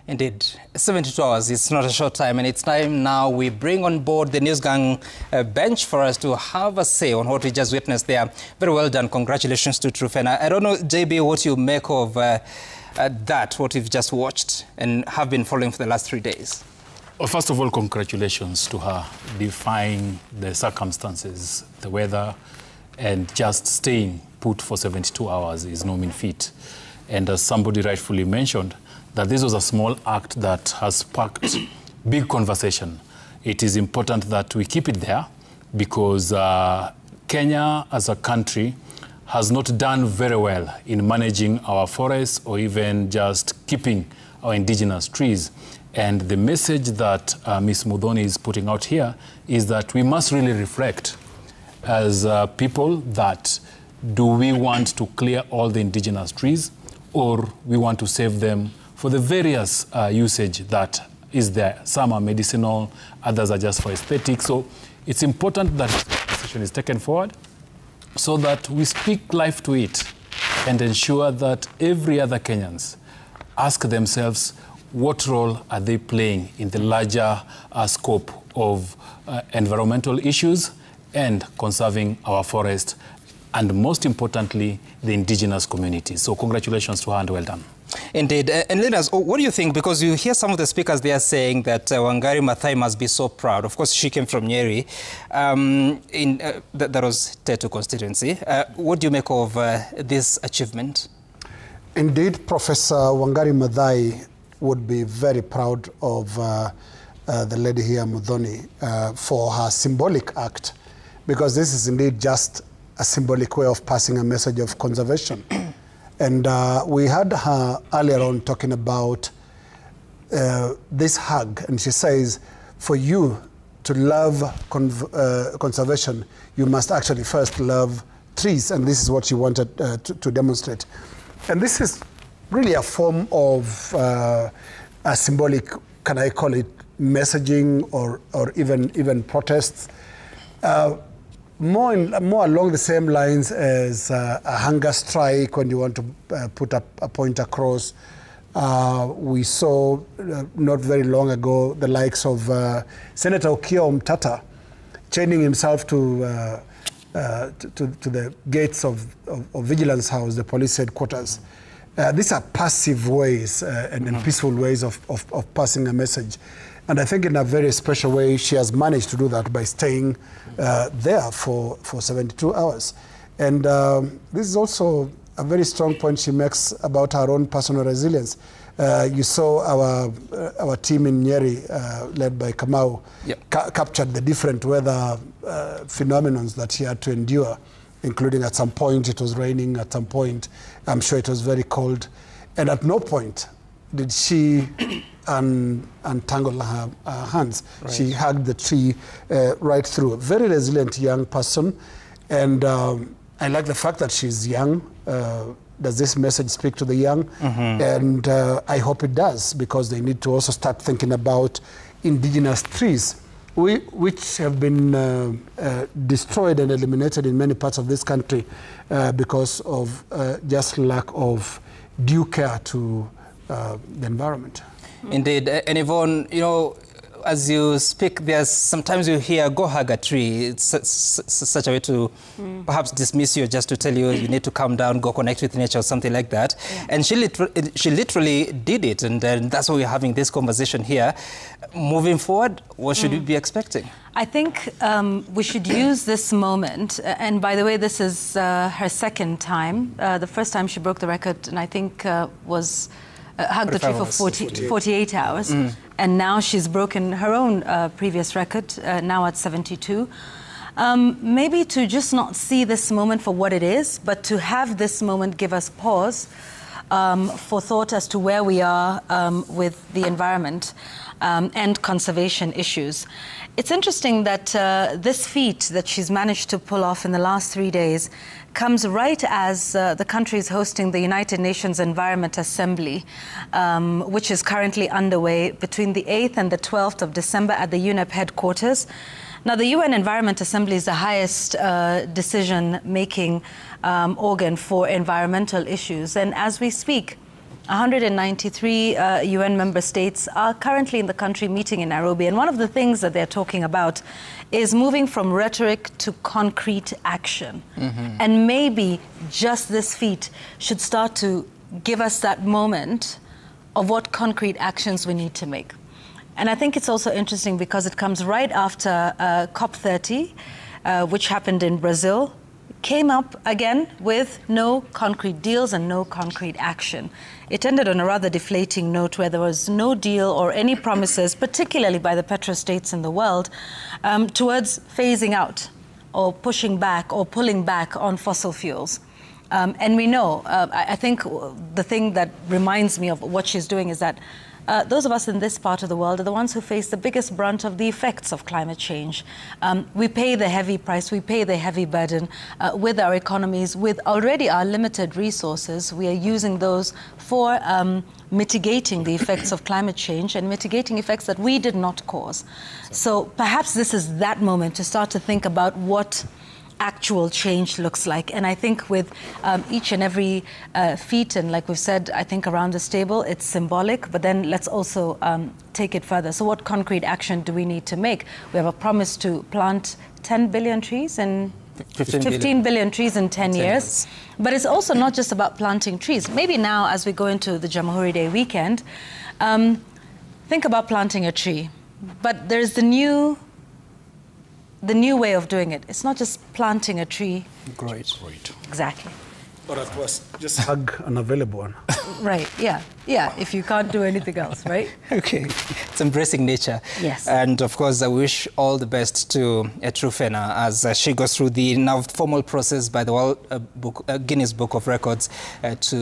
Indeed, 72 hours, it's not a short time, and it's time now we bring on board the Newsgang bench for us to have a say on what we just witnessed there. Very well done. Congratulations to Truphena. I don't know, JB, what you make of that, what you've just watched and have been following for the last 3 days. Well, first of all, congratulations to her, defying the circumstances, the weather, and just staying put for 72 hours is no mean feat. And as somebody rightfully mentioned, that this was a small act that has sparked big conversation. It is important that we keep it there because Kenya as a country has not done very well in managing our forests or even just keeping our indigenous trees. And the message that Ms. Muthoni is putting out here is that we must really reflect as people that do we want to clear all the indigenous trees or we want to save them for the various usage that is there. Some are medicinal, others are just for aesthetics. So it's important that this decision is taken forward so that we speak life to it and ensure that every other Kenyans ask themselves what role are they playing in the larger scope of environmental issues and conserving our forest and most importantly, the indigenous communities. So congratulations to her and well done. Indeed. And Linus, what do you think? Because you hear some of the speakers there saying that Wangari Maathai must be so proud. Of course, she came from Nyeri. That was Tetu constituency. What do you make of this achievement? Indeed, Professor Wangari Maathai would be very proud of the lady here, Muthoni, for her symbolic act, because this is indeed just a symbolic way of passing a message of conservation. And we had her earlier on talking about this hug, and she says, for you to love conservation, you must actually first love trees, and this is what she wanted to demonstrate. And this is really a form of a symbolic, can I call it, messaging or even protests. More along the same lines as a hunger strike when you want to put a point across. We saw not very long ago the likes of Senator Okiya Omtata chaining himself to the gates of Vigilance House, the police headquarters. These are passive ways and peaceful ways of passing a message. And I think in a very special way, she has managed to do that by staying there for 72 hours. And this is also a very strong point she makes about her own personal resilience. You saw our team in Nyeri, led by Kamau, captured the different weather phenomena that she had to endure, including at some point it was raining, at some point I'm sure it was very cold. And at no point did she untangle her hands. Right. She hugged the tree right through. A very resilient young person. And I like the fact that she's young. Does this message speak to the young? And I hope it does, because they need to also start thinking about indigenous trees, which have been destroyed and eliminated in many parts of this country because of just lack of due care to the environment. Indeed. And Yvonne, you know, as you speak, there's sometimes you hear, go hug a tree. It's such a way to perhaps dismiss you, just to tell you you need to calm down, go connect with nature or something like that. Yeah. And she literally did it. And that's why we're having this conversation here. Moving forward, what should we be expecting? I think we should use this moment. And by the way, this is her second time. The first time she broke the record, and I think was hugged the tree for 48 hours. And now she's broken her own previous record, now at 72. Maybe to just not see this moment for what it is, but to have this moment give us pause for thought as to where we are with the environment and conservation issues. It's interesting that this feat that she's managed to pull off in the last 3 days comes right as the country is hosting the United Nations Environment Assembly, which is currently underway between the 8th and the 12th of December at the UNEP headquarters. Now, the UN Environment Assembly is the highest decision-making organ for environmental issues. And as we speak, 193 UN member states are currently in the country meeting in Nairobi. And one of the things that they're talking about is moving from rhetoric to concrete action. And maybe just this feat should start to give us that moment of what concrete actions we need to make. And I think it's also interesting because it comes right after COP30, which happened in Brazil, came up again with no concrete deals and no concrete action. It ended on a rather deflating note where there was no deal or any promises, particularly by the petrostates in the world, towards phasing out or pushing back or pulling back on fossil fuels. And we know, I think the thing that reminds me of what she's doing is that those of us in this part of the world are the ones who face the biggest brunt of the effects of climate change. We pay the heavy price, we pay the heavy burden with our economies, with already our limited resources. We are using those for mitigating the effects of climate change and mitigating effects that we did not cause. So perhaps this is that moment to start to think about what actual change looks like. And I think with each and every feat, and like we've said, I think around this table, it's symbolic, but then let's also take it further. So what concrete action do we need to make? We have a promise to plant 10 billion trees and 15 billion trees in 10 years. But it's also not just about planting trees. Maybe now, as we go into the Jamhuri Day weekend, think about planting a tree. But there's the new way of doing it. It's not just planting a tree. Great. Exactly. Or at worst, just hug an available one. Right, yeah, if you can't do anything else, right? Okay, it's embracing nature. Yes. And of course, I wish all the best to Trufena as she goes through the now formal process by the Guinness Book of Records to